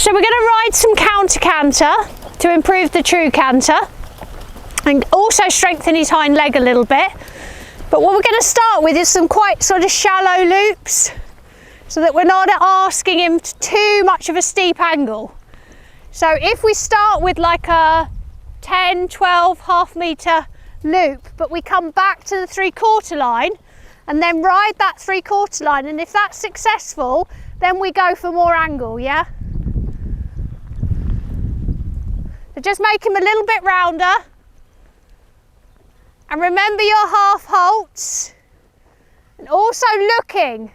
So we're going to ride some counter canter to improve the true canter and also strengthen his hind leg a little bit. But what we're going to start with is some quite sort of shallow loops so that we're not asking him too much of a steep angle. So if we start with like a 10, 12, half metre loop, but we come back to the 3/4 line and then ride that 3/4 line, and if that's successful, then we go for more angle, yeah? So just make him a little bit rounder. And remember your half halts. And also looking.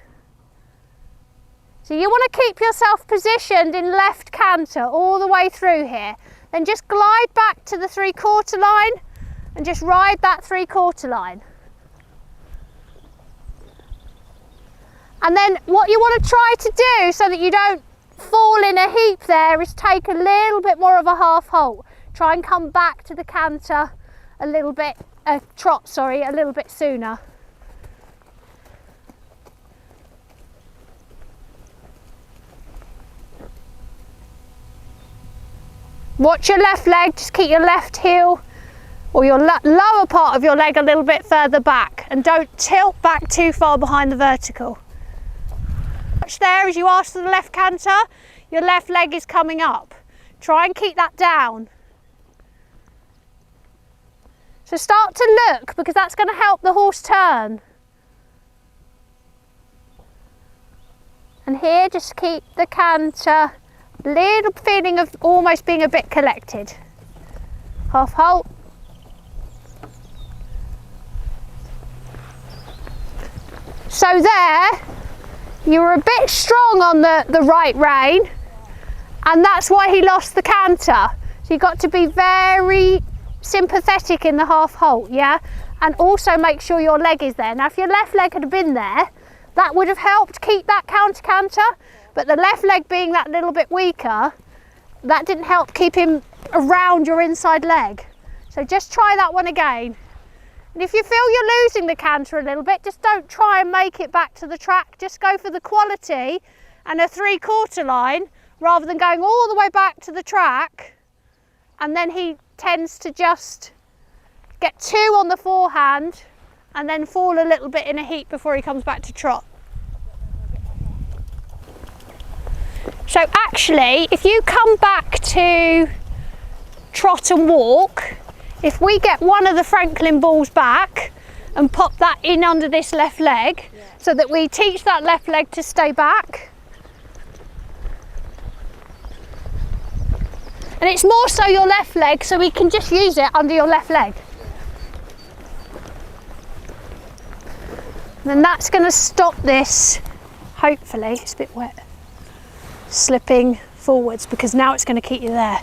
So you want to keep yourself positioned in left canter all the way through here. Then just glide back to the 3/4 line and just ride that 3/4 line. And then what you want to try to do so that you don't fall in a heap there is take a little bit more of a half halt. Try and come back to the canter a little bit, trot, sorry, a little bit sooner. Watch your left leg, just keep your left heel or your lower part of your leg a little bit further back, and don't tilt back too far behind the vertical. Watch there as you arch to the left canter, your left leg is coming up. Try and keep that down. So start to look, because that's going to help the horse turn. And here just keep the canter, little feeling of almost being a bit collected. Half halt. So there, you were a bit strong on the right rein, and that's why he lost the canter. So you've got to be very sympathetic in the half halt, yeah? And also make sure your leg is there. Now if your left leg had been there, that would have helped keep that counter canter, but the left leg being that little bit weaker, that didn't help keep him around your inside leg. So just try that one again. And if you feel you're losing the canter a little bit, just don't try and make it back to the track. Just go for the quality and a 3/4 line rather than going all the way back to the track, and then he tends to just get 2 on the forehand and then fall a little bit in a heap before he comes back to trot. So actually, if you come back to trot and walk, if we get one of the Franklin balls back and pop that in under this left leg, so that we teach that left leg to stay back. And it's more so your left leg, so we can just use it under your left leg. And then that's going to stop this, hopefully, it's a bit wet, slipping forwards, because now it's going to keep you there.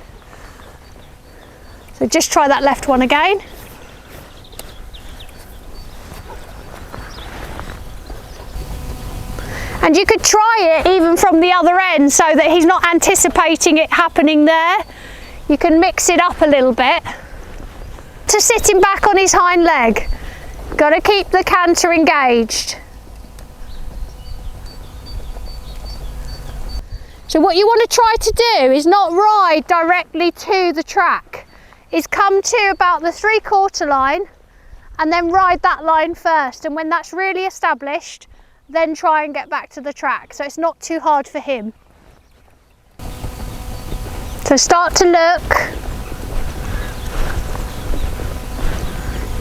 So just try that left one again. And you could try it even from the other end so that he's not anticipating it happening there. You can mix it up a little bit. To sitting back on his hind leg, got to keep the canter engaged. So what you want to try to do is not ride directly to the track, is come to about the 3/4 line and then ride that line first, and when that's really established, then try and get back to the track, so it's not too hard for him. So start to look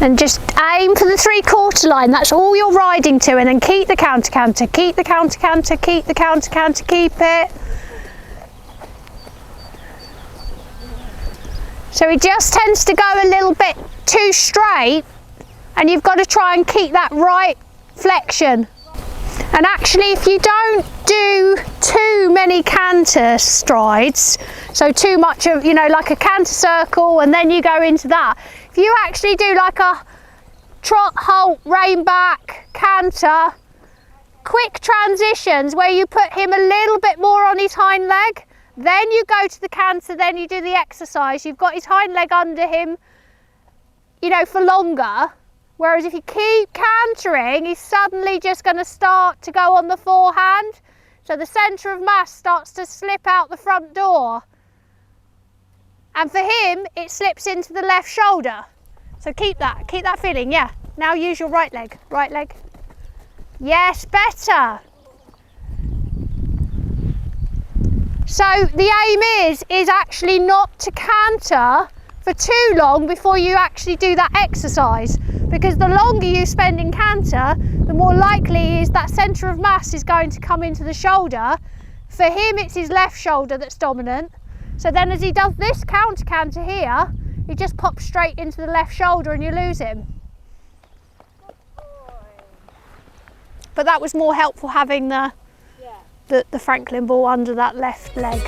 and just aim for the 3/4 line, that's all you're riding to, and then keep the counter canter, keep the counter canter, keep the counter canter, keep it. So he just tends to go a little bit too straight, and you've got to try and keep that right flexion. And actually, if you don't do too many canter strides, so too much of, you know, like a canter circle and then you go into that, if you actually do like a trot, halt, rein back, canter, quick transitions where you put him a little bit more on his hind leg, then you go to the canter, then you do the exercise, you've got his hind leg under him, you know, for longer. Whereas if you keep cantering, he's suddenly just going to start to go on the forehand. So the centre of mass starts to slip out the front door. And for him, it slips into the left shoulder. So keep that feeling, yeah. Now use your right leg, right leg. Yes, better. So the aim is actually not to canter for too long before you actually do that exercise, because the longer you spend in canter, the more likely is that centre of mass is going to come into the shoulder. For him, it's his left shoulder that's dominant. So then as he does this counter canter here, he just pops straight into the left shoulder and you lose him. But that was more helpful having the Franklin ball under that left leg.